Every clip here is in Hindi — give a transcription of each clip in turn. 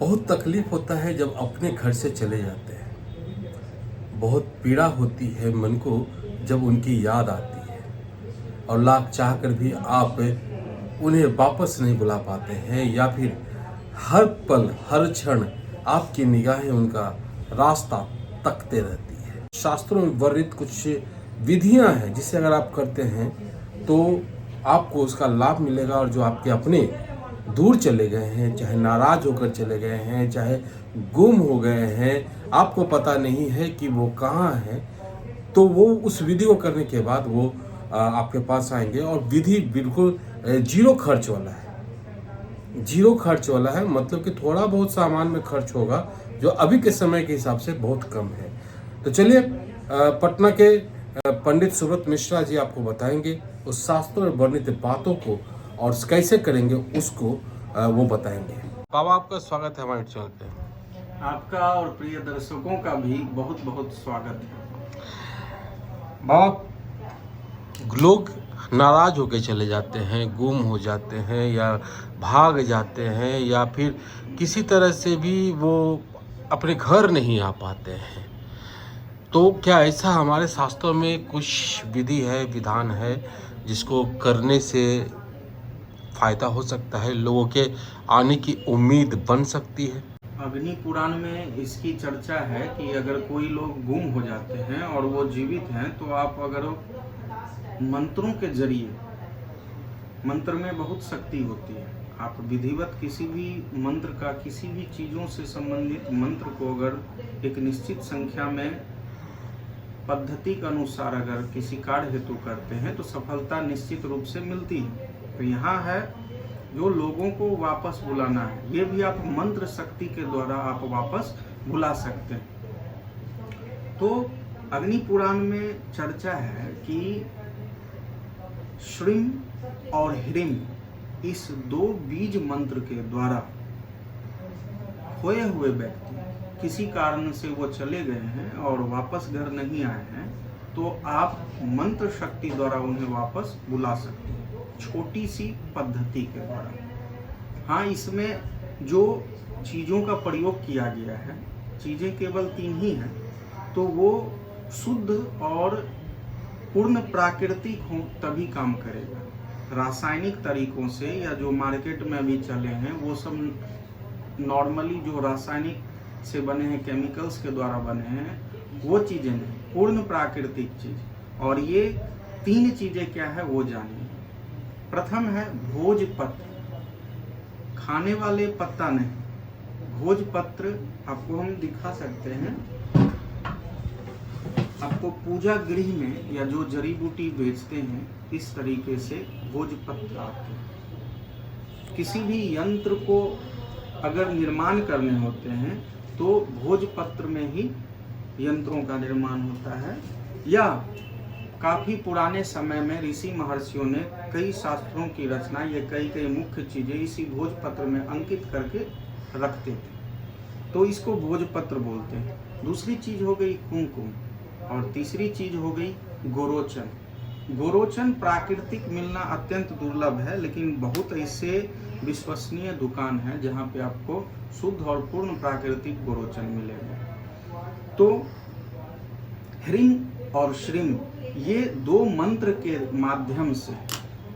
बहुत तकलीफ होता है जब अपने घर से चले जाते हैं। बहुत पीड़ा होती है मन को जब उनकी याद आती है और लाख चाह कर भी आप उन्हें वापस नहीं बुला पाते हैं, या फिर हर पल हर क्षण आपकी निगाहें उनका रास्ता तकते रहती है। शास्त्रों में वर्णित कुछ विधियां हैं जिसे अगर आप करते हैं तो आपको उसका लाभ मिलेगा, और जो आपके अपने दूर चले गए हैं, चाहे नाराज होकर चले गए हैं, चाहे गुम हो गए हैं, आपको पता नहीं है कि वो कहाँ है, तो वो उस विधि को करने के बाद वो आपके पास आएंगे। और विधि बिल्कुल जीरो खर्च वाला है। जीरो खर्च वाला है मतलब कि थोड़ा बहुत सामान में खर्च होगा, जो अभी के समय के हिसाब से बहुत कम है। तो चलिए पटना के पंडित सुब्रत मिश्रा जी आपको बताएंगे उस शास्त्रों में वर्णित बातों को, और कैसे करेंगे उसको वो बताएंगे। बाबा, आपका स्वागत है हमारे चैनल पे। आपका और प्रिय दर्शकों का भी बहुत बहुत स्वागत है। बाबा, लोग नाराज होकर चले जाते हैं, गुम हो जाते हैं, या भाग जाते हैं, या फिर किसी तरह से भी वो अपने घर नहीं आ पाते हैं। तो क्या ऐसा हमारे शास्त्रों में कुछ विधि है, विधान है, जिसको करने से फायदा हो सकता है, लोगों के आने की उम्मीद बन सकती है? अग्नि पुराण में इसकी चर्चा है कि अगर कोई लोग गुम हो जाते हैं और वो जीवित हैं, तो आप अगर मंत्रों के जरिए, मंत्र में बहुत शक्ति होती है, आप विधिवत किसी भी मंत्र का, किसी भी चीज़ों से संबंधित मंत्र को अगर एक निश्चित संख्या में पद्धति के अनुसार अगर किसी कार्य हेतु करते हैं तो सफलता निश्चित रूप से मिलती है। तो यहाँ है जो लोगों को वापस बुलाना है, ये भी आप मंत्र शक्ति के द्वारा आप वापस बुला सकते हैं। तो अग्नि पुराण में चर्चा है कि श्रीम और ह्रीम, इस दो बीज मंत्र के द्वारा खोए हुए व्यक्ति किसी कारण से वो चले गए हैं और वापस घर नहीं आए हैं, तो आप मंत्र शक्ति द्वारा उन्हें वापस बुला सकते हैं, छोटी सी पद्धति के द्वारा। हाँ, इसमें जो चीज़ों का प्रयोग किया गया है, चीज़ें केवल 3 ही हैं, तो वो शुद्ध और पूर्ण प्राकृतिक हो तभी काम करेगा। रासायनिक तरीकों से या जो मार्केट में अभी चले हैं वो सब नॉर्मली जो रासायनिक से बने हैं, केमिकल्स के द्वारा बने हैं, वो चीज़ें नहीं, पूर्ण प्राकृतिक चीज़। और ये 3 चीज़ें क्या है वो जानिए। प्रथम है भोजपत्र, खाने वाले पत्ता नहीं, भोजपत्र आपको हम दिखा सकते हैं। आपको पूजा गृह में या जो जड़ी बूटी बेचते हैं, इस तरीके से भोजपत्र आते हैं। किसी भी यंत्र को अगर निर्माण करने होते हैं तो भोजपत्र में ही यंत्रों का निर्माण होता है। या काफ़ी पुराने समय में ऋषि महर्षियों ने कई शास्त्रों की रचना, ये कई मुख्य चीज़ें इसी भोजपत्र में अंकित करके रखते थे, तो इसको भोजपत्र बोलते हैं। दूसरी चीज़ हो गई कुमकुम, और तीसरी चीज़ हो गई गोरोचन। गोरोचन प्राकृतिक मिलना अत्यंत दुर्लभ है, लेकिन बहुत ऐसे विश्वसनीय दुकान है जहाँ पे आपको शुद्ध और पूर्ण प्राकृतिक गोरोचन मिलेगा। तो ह्रीम और श्रीम, ये 2 मंत्र के माध्यम से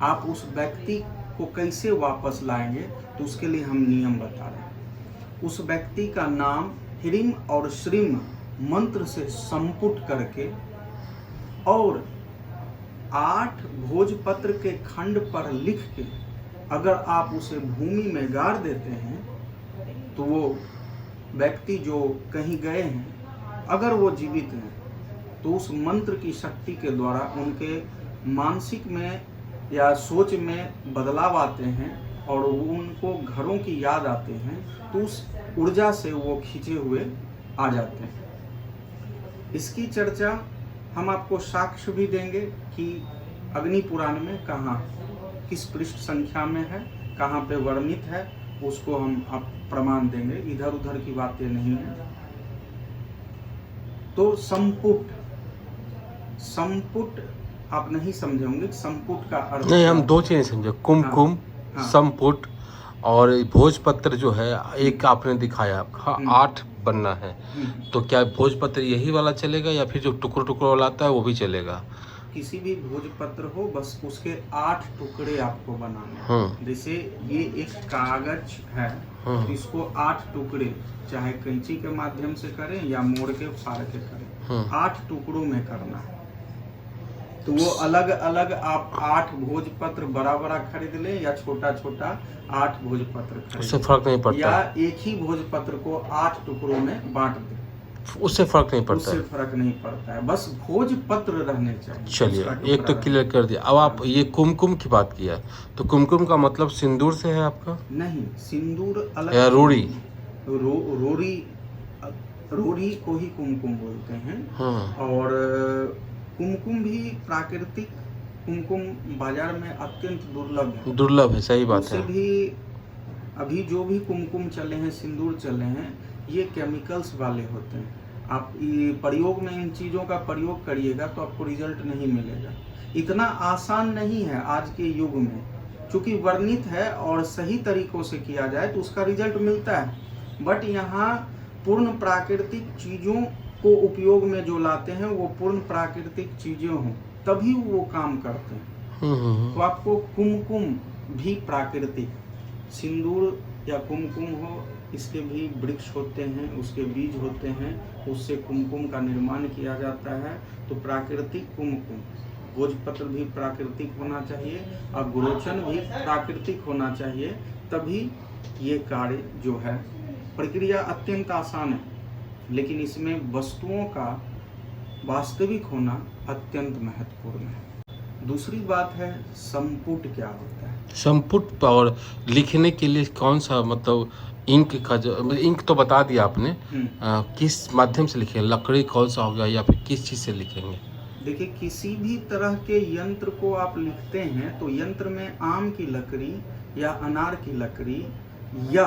आप उस व्यक्ति को कैसे वापस लाएंगे, तो उसके लिए हम नियम बता रहे हैं। उस व्यक्ति का नाम ह्रीम और श्रीम मंत्र से संपुट करके और 8 भोजपत्र के खंड पर लिख के अगर आप उसे भूमि में गाड़ देते हैं, तो वो व्यक्ति जो कहीं गए हैं, अगर वो जीवित हैं, तो उस मंत्र की शक्ति के द्वारा उनके मानसिक में या सोच में बदलाव आते हैं और उनको घरों की याद आते हैं, तो उस ऊर्जा से वो खींचे हुए आ जाते हैं। इसकी चर्चा हम आपको साक्ष्य भी देंगे कि अग्नि पुराण में कहाँ, किस पृष्ठ संख्या में है, कहाँ पे वर्णित है, उसको हम आप प्रमाण देंगे, इधर उधर की बातें नहीं है। तो संपुट आप नहीं समझे होंगे, संपुट का अर्थ नहीं, हम 2 चीजें समझे, कुमकुम, संपुट और भोजपत्र जो है एक आपने दिखाया, 8 बनना है, तो क्या भोजपत्र यही वाला चलेगा या फिर जो टुकड़े टुकड़े वाला आता है वो भी चलेगा? किसी भी भोजपत्र हो, बस उसके 8 टुकड़े आपको बनाने हैं। जैसे ये एक कागज है, तो इसको 8 टुकड़े, चाहे कैंची के माध्यम से करें या मोड़ के फाड़ के करें, 8 टुकड़ों में करना है। तो वो अलग अलग आप 8 भोजपत्र बड़ा बड़ा खरीद लें या छोटा छोटा 8 भोजपत्र खरीद, उससे फर्क नहीं पड़ता, या एक ही भोजपत्र को 8 टुकड़ों में बांट दें, उससे फर्क नहीं पड़ता, उससे फर्क नहीं पड़ता है, बस भोजपत्र रहने चाहिए। चलिए, एक तो क्लियर कर दिया। अब आप ये कुमकुम की बात किया, तो कुमकुम का मतलब सिंदूर से है आपका? नहीं, सिंदूर अलग या रोड़ी? रोड़ी को ही कुमकुम बोलते हैं। और कुमकुम भी प्राकृतिक कुमकुम बाजार में अत्यंत दुर्लभ है। दुर्लभ है, सही बात है। भी अभी जो भी कुमकुम चले हैं, सिंदूर चले हैं, ये केमिकल्स वाले होते हैं। आप ये प्रयोग में इन चीज़ों का प्रयोग करिएगा तो आपको रिजल्ट नहीं मिलेगा। इतना आसान नहीं है आज के युग में, चूँकि वर्णित है और सही तरीकों से किया जाए तो उसका रिजल्ट मिलता है। बट यहाँ पूर्ण प्राकृतिक चीज़ों को उपयोग में जो लाते हैं वो पूर्ण प्राकृतिक चीज़ें हों तभी वो काम करते हैं। तो आपको कुमकुम भी प्राकृतिक, सिंदूर या कुमकुम हो, इसके भी वृक्ष होते हैं, उसके बीज होते हैं, उससे कुमकुम का निर्माण किया जाता है। तो प्राकृतिक कुमकुम, भोजपत्र भी प्राकृतिक होना चाहिए और गुरोचन भी प्राकृतिक होना चाहिए, तभी ये कार्य जो है, प्रक्रिया अत्यंत आसान है, लेकिन इसमें वस्तुओं का वास्तविक होना अत्यंत महत्वपूर्ण है। दूसरी बात है संपुट क्या होता है। संपुट और लिखने के लिए कौन सा, मतलब इंक का, जो इंक तो बता दिया आपने, किस माध्यम से लिखेंगे? लकड़ी कौन सा होगा या फिर किस चीज़ से लिखेंगे? देखिए, किसी भी तरह के यंत्र को आप लिखते हैं तो यंत्र में आम की लकड़ी या अनार की लकड़ी या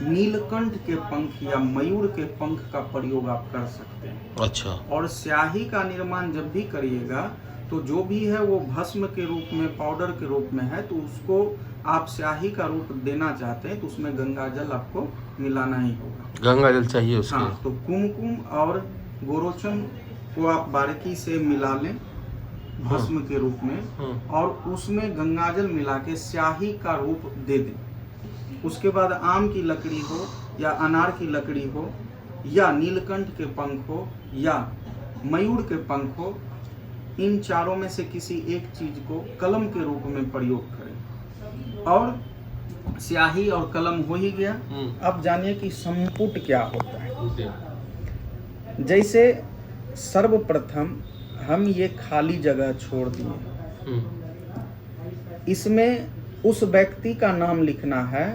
नीलकंठ के पंख या मयूर के पंख का प्रयोग आप कर सकते हैं। अच्छा। और स्याही का निर्माण जब भी करिएगा तो जो भी है वो भस्म के रूप में, पाउडर के रूप में है, तो उसको आप स्याही का रूप देना चाहते हैं तो उसमें गंगा जल आपको मिलाना ही होगा। गंगा जल चाहिए उसके? हाँ, तो कुमकुम और गोरोचन को आप बारीकी से मिला लें भस्म के रूप में, और उसमें गंगाजल मिला के स्याही का रूप दे दें। उसके बाद आम की लकड़ी हो या अनार की लकड़ी हो या नीलकंठ के पंख हो या मयूर के पंख हो, इन चारों में से किसी एक चीज को कलम के रूप में प्रयोग करें। और स्याही और कलम हो ही गया। अब जानिए कि संपुट क्या होता है। जैसे सर्वप्रथम हम ये खाली जगह छोड़ दिए, इसमें उस व्यक्ति का नाम लिखना है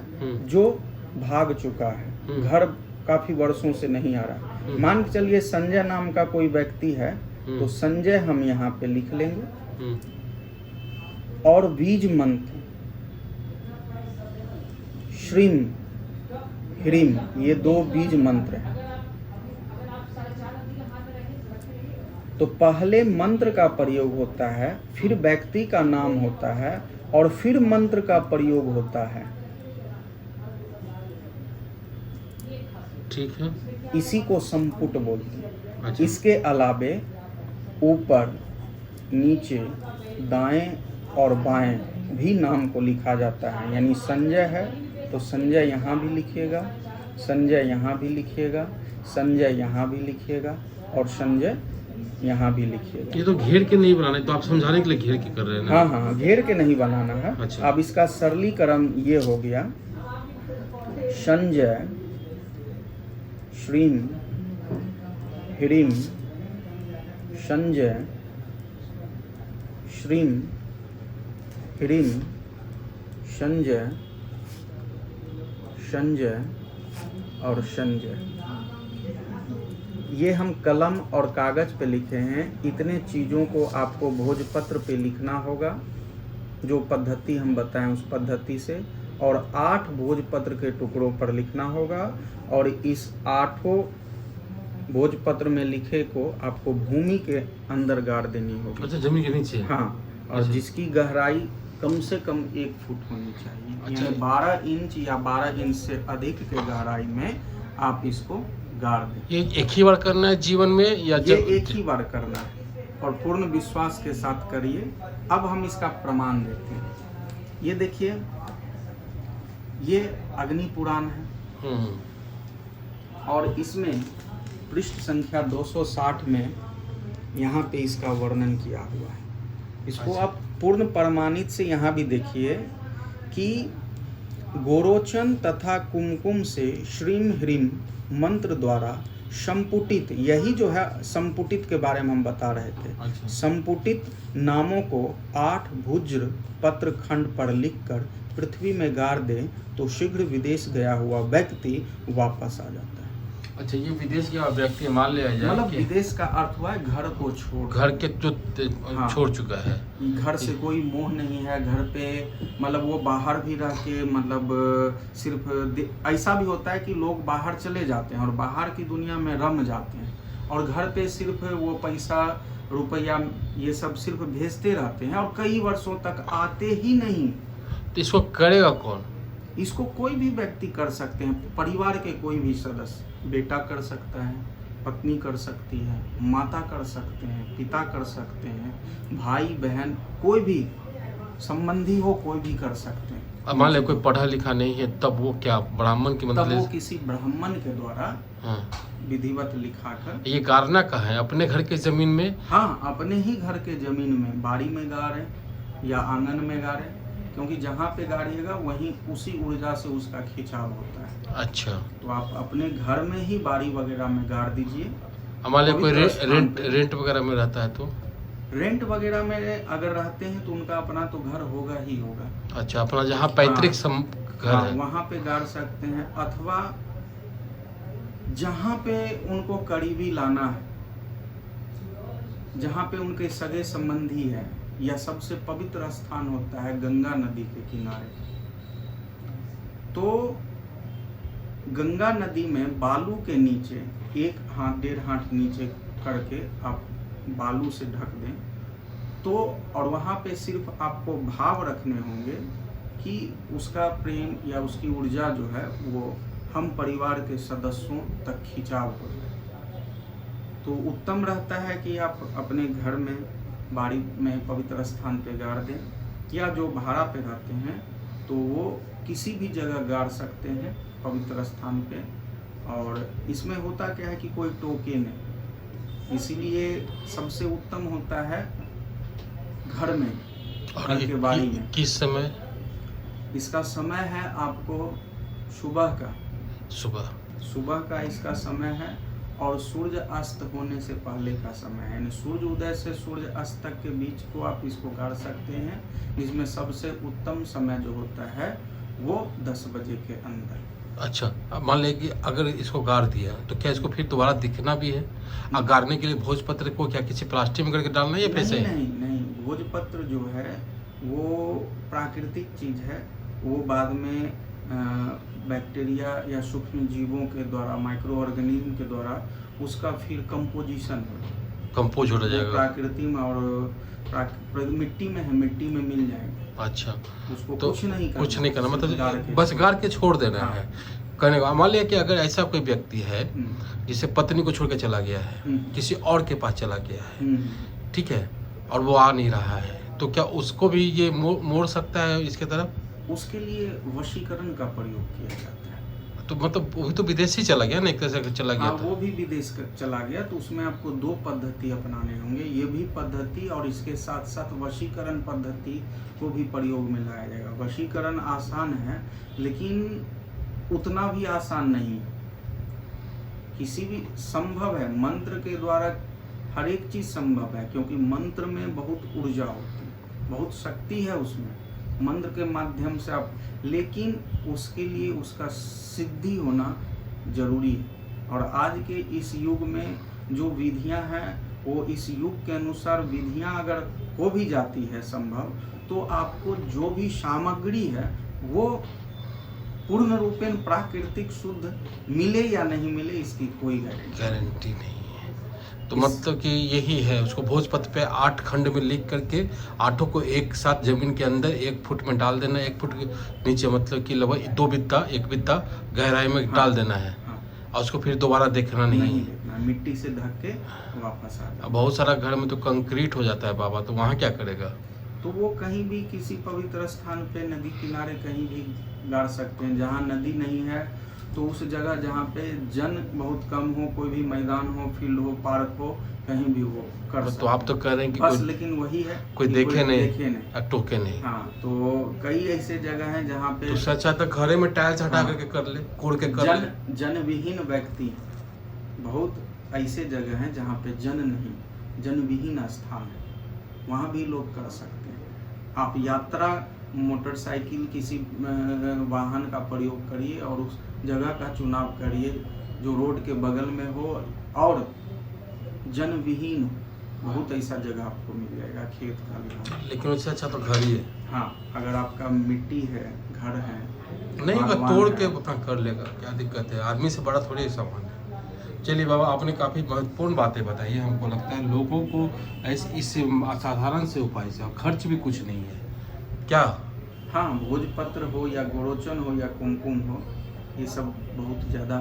जो भाग चुका है, घर काफी वर्षों से नहीं आ रहा। मान के चलिए संजय नाम का कोई व्यक्ति है, तो संजय हम यहाँ पे लिख लेंगे। और बीज मंत्र श्रीम ह्रीम, ये 2 बीज मंत्र हैं। तो पहले मंत्र का प्रयोग होता है, फिर व्यक्ति का नाम होता है और फिर मंत्र का प्रयोग होता है। ठीक है, इसी को संपुट बोलते हैं। अच्छा। इसके अलावे ऊपर, नीचे, दाएं और बाएं भी नाम को लिखा जाता है। यानी संजय है तो संजय यहाँ भी लिखिएगा, संजय यहाँ भी लिखिएगा, संजय यहाँ भी लिखिएगा और संजय यहाँ भी लिखिएगा। ये तो घेर के नहीं बनाने, तो आप समझाने के लिए घेर के कर रहे हैं ना? हाँ हाँ, घेर के नहीं बनाना है। अच्छा। अब इसका सरलीकरण ये हो गया, संजय श्रीम ह्रीम, संजय श्रीम ह्रीम, संजय संजय और संजय। ये हम कलम और कागज पे लिखे हैं। इतने चीज़ों को आपको भोजपत्र पे लिखना होगा, जो पद्धति हम बताएं उस पद्धति से, और 8 भोजपत्र के टुकड़ों पर लिखना होगा। और इस 8 भोजपत्र में लिखे को आपको भूमि के अंदर गाड़ देनी होगी। अच्छा, जमीन के नीचे? हाँ, और जिसकी गहराई कम से कम 1 फुट होनी चाहिए। अच्छा। यानी 12 इंच या 12 इंच से अधिक के गहराई में आप इसको गाड़ दें। ये एक ही बार करना है जीवन में या ये एक ही बार करना है और पूर्ण विश्वास के साथ करिए। अब हम इसका प्रमाण देते हैं। ये देखिए, ये अग्नि पुराण है और इसमें पृष्ठ संख्या 260 में यहाँ पे इसका वर्णन किया हुआ है। इसको अच्छा। आप पूर्ण प्रमाणित से यहाँ भी देखिए कि गोरोचन तथा कुमकुम से श्रीम ह्रीम मंत्र द्वारा संपुटित, यही जो है संपुटित के बारे में हम बता रहे थे। अच्छा। संपुटित नामों को 8 भुज्र पत्र खंड पर लिखकर पृथ्वी में गाड़ दे तो शीघ्र विदेश गया हुआ व्यक्ति वापस आ जाता है। अच्छा, ये विदेश गया व्यक्ति मान लिया जाए मतलब कि विदेश का अर्थ हुआ है घर को छोड़, घर के जो हाँ। छोड़ चुका है, घर से कोई मोह नहीं है, घर पे मतलब वो बाहर भी रह के मतलब सिर्फ ऐसा भी होता है कि लोग बाहर चले जाते हैं और बाहर की दुनिया में रम जाते हैं और घर पे सिर्फ वो पैसा रुपया ये सब सिर्फ भेजते रहते हैं और कई वर्षों तक आते ही नहीं। तो इसको करेगा कौन? इसको कोई भी व्यक्ति कर सकते हैं, परिवार के कोई भी सदस्य, बेटा कर सकता है, पत्नी कर सकती है, माता कर सकते हैं, पिता कर सकते हैं, भाई बहन, कोई भी संबंधी हो कोई भी कर सकते हैं। अब मान ले कोई पढ़ा लिखा नहीं है, तब वो क्या ब्राह्मण की तब मतलब वो किसी ब्राह्मण के द्वारा हाँ। विधिवत लिखाकर, ये गाड़ना कहाँ है? अपने घर के जमीन में? हाँ, अपने ही घर के जमीन में, बाड़ी में गाड़े या आंगन में गाड़े, क्योंकि जहाँ पे गाड़िएगा वहीं उसी ऊर्जा से उसका खिंचाव होता है। अच्छा, तो आप अपने घर में ही बाड़ी वगैरह में गाड़ दीजिए। हमारे कोई पवित्र स्थान पे। रेंट वगैरह में रहता है तो? रेंट वगैरह में अगर रहते हैं तो उनका अपना तो घर होगा ही होगा। अच्छा, अपना जहाँ पैतृक घर हाँ, है वहाँ पे गाड़ सकते हैं, अथवा जहाँ पे उनको करीबी लाना है, जहाँ पे उनके सगे संबंधी है, या सबसे पवित्र स्थान होता है गंगा नदी के किनारे। तो गंगा नदी में बालू के नीचे 1 हाथ 1.5 हाथ नीचे करके आप बालू से ढक दें तो, और वहाँ पे सिर्फ आपको भाव रखने होंगे कि उसका प्रेम या उसकी ऊर्जा जो है वो हम परिवार के सदस्यों तक खिंचाव हो जाए। तो उत्तम रहता है कि आप अपने घर में बाड़ी में पवित्र स्थान पे गाड़ दें, या जो भाड़ा पे रहते हैं तो वो किसी भी जगह गाड़ सकते हैं पवित्र स्थान पे। और इसमें होता क्या है कि कोई टोके नहीं, इसीलिए सबसे उत्तम होता है घर में, घर के बाड़ी में। किस समय? इसका समय है आपको सुबह का, सुबह का इसका समय है, और सूर्य अस्त होने से पहले का समय है। यानी सूर्य उदय से सूर्य अस्त तक के बीच को आप इसको गाड़ सकते हैं। इसमें सबसे उत्तम समय जो होता है वो 10 बजे के अंदर। अच्छा, अब मान लें कि अगर इसको गाड़ दिया तो क्या इसको फिर दोबारा दिखना भी है? और गाड़ने के लिए भोजपत्र को क्या किसी प्लास्टिक में करके डालना है या पैसे? नहीं, भोजपत्र जो है वो प्राकृतिक चीज है, वो बाद में बैक्टीरिया या सूक्ष्म जीवों के द्वारा, माइक्रो ऑर्गेनिज्म के द्वारा उसका फिर कंपोजिशन कंपोज हो जाएगा प्रकृति में, और मिट्टी में है, मिट्टी में मिल जाएगा। अच्छा, उसको तो कुछ नहीं करना मतलब बस गाड़ के छोड़ देना है कहने का। मान लिया कि अगर ऐसा कोई व्यक्ति है जिसे पत्नी को छोड़ के चला गया है, किसी और के पास चला गया है, ठीक है, और वो आ नहीं रहा है, तो क्या उसको भी ये मोड़ सकता है इसके तरफ? उसके लिए वशीकरण का प्रयोग किया जाता है। तो मतलब वो तो विदेश ही चला गया ना, एक तरह से चला गया। हाँ, वो भी विदेश चला गया, तो उसमें आपको 2 पद्धति अपनाने होंगे। ये भी पद्धति और इसके साथ साथ वशीकरण पद्धति को भी प्रयोग में लाया जाएगा। वशीकरण आसान है लेकिन उतना भी आसान नहीं है। किसी भी संभव है, मंत्र के द्वारा हर एक चीज संभव है, क्योंकि मंत्र में बहुत ऊर्जा होती है, बहुत शक्ति है उसमें, मंत्र के माध्यम से आप, लेकिन उसके लिए उसका सिद्धि होना जरूरी है। और आज के इस युग में जो विधियां हैं वो इस युग के अनुसार विधियां अगर हो भी जाती है संभव, तो आपको जो भी सामग्री है वो पूर्ण रूपेण प्राकृतिक शुद्ध मिले या नहीं मिले इसकी कोई गारंटी नहीं है। तो मतलब कि यही है, उसको भोजपत्र पे 8 खंड में लिख करके 8 को एक साथ जमीन के अंदर 1 फुट में डाल देना, 1 फुट के नीचे मतलब कि लगभग 2 बित्ता 1 बित्ता गहराई में डाल देना है। और उसको फिर दोबारा देखना नहीं है, देखना, मिट्टी से ढक के वापस आ जाए। बहुत सारा घर में तो कंक्रीट हो जाता है बाबा, तो वहाँ क्या करेगा? तो वो कहीं भी किसी पवित्र स्थान पे नदी किनारे कहीं भी गाड़ सकते हैं। जहाँ नदी नहीं है तो उस जगह जहाँ पे जन बहुत कम हो, कोई भी मैदान हो, फील्ड हो, पार्क हो, कहीं भी वो कर सकते तो आप तो कह रहे हैं कि बस, कोई, लेकिन वही है कोई कि देखे नहीं, नहीं, टोके नहीं। हाँ, तो कई ऐसे जगह हैं जहाँ पे तो सच तो घरे में टाइल्स हटा करके कर ले, कोड़ के कर ले। जन विहीन व्यक्ति, बहुत ऐसे जगह हैं जहाँ पे जन नहीं, जन विहीन स्थान है, वहाँ भी लोग कर सकते हैं। आप यात्रा मोटरसाइकिल किसी वाहन का प्रयोग करिए और उस जगह का चुनाव करिए जो रोड के बगल में हो और जन विहीन, बहुत ऐसा जगह आपको मिल जाएगा, खेत का भी। लेकिन उससे अच्छा तो घर ही है। हाँ, अगर आपका मिट्टी है, घर है, नहीं अगर तोड़ के अपना कर लेगा, क्या दिक्कत है? आदमी से बड़ा थोड़ी सामान है। चलिए बाबा, आपने काफ़ी महत्वपूर्ण बातें बताई है। हमको लगता है लोगों को ऐसे इस असाधारण से उपाय से, और खर्च भी कुछ नहीं है क्या? हाँ, भोजपत्र हो या गोरोचन हो या कुमकुम हो, ये सब बहुत ज़्यादा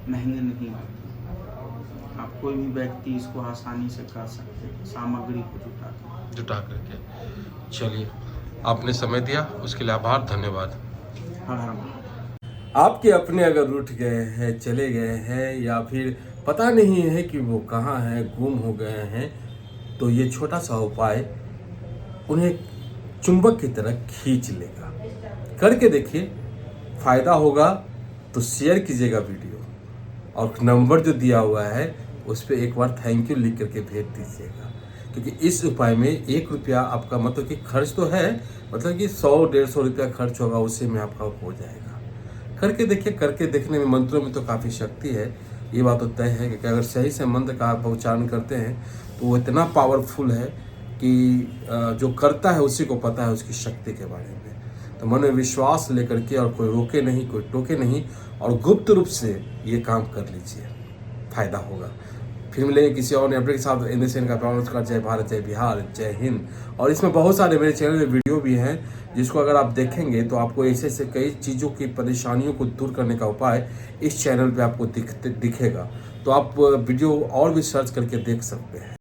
महंगे नहीं होते। आप कोई भी व्यक्ति इसको आसानी से कर सकते हैं, सामग्री को जुटा करके। चलिए, आपने समय दिया उसके लिए आभार, धन्यवाद। हर हर महादेव। आपके अपने अगर रूठ गए हैं, चले गए हैं, या फिर पता नहीं है कि वो कहाँ हैं, गुम हो गए हैं, तो ये छोटा सा उपाय उन्हें चुंबक की तरह खींच लेगा। करके देखिए, फ़ायदा होगा तो शेयर कीजिएगा वीडियो, और नंबर जो दिया हुआ है उस पर एक बार थैंक यू लिख करके भेज दीजिएगा। क्योंकि इस उपाय में 1 रुपया आपका मतलब कि खर्च तो है, मतलब कि 100-150 रुपया खर्च होगा, उसी में आपका हो जाएगा। करके देखिए, करके देखने में मंत्रों में तो काफ़ी शक्ति है। ये बात तो तय है कि अगर सही से मंत्र का आप उच्चारण करते हैं तो वो इतना पावरफुल है कि जो करता है उसी को पता है उसकी शक्ति के बारे में। तो मन में विश्वास लेकर के, और कोई रोके नहीं, कोई टोके नहीं, और गुप्त रूप से ये काम कर लीजिए, फ़ायदा होगा। फिर मिलेंगे किसी और अपडेट के साथ। इंद्रसेन का नमस्कार। जय भारत, जय बिहार, जय हिंद। और इसमें बहुत सारे मेरे चैनल में वीडियो भी हैं जिसको अगर आप देखेंगे तो आपको ऐसे ऐसे कई चीज़ों की परेशानियों को दूर करने का उपाय इस चैनल पे आपको दिखेगा। तो आप वीडियो और भी सर्च करके देख सकते हैं।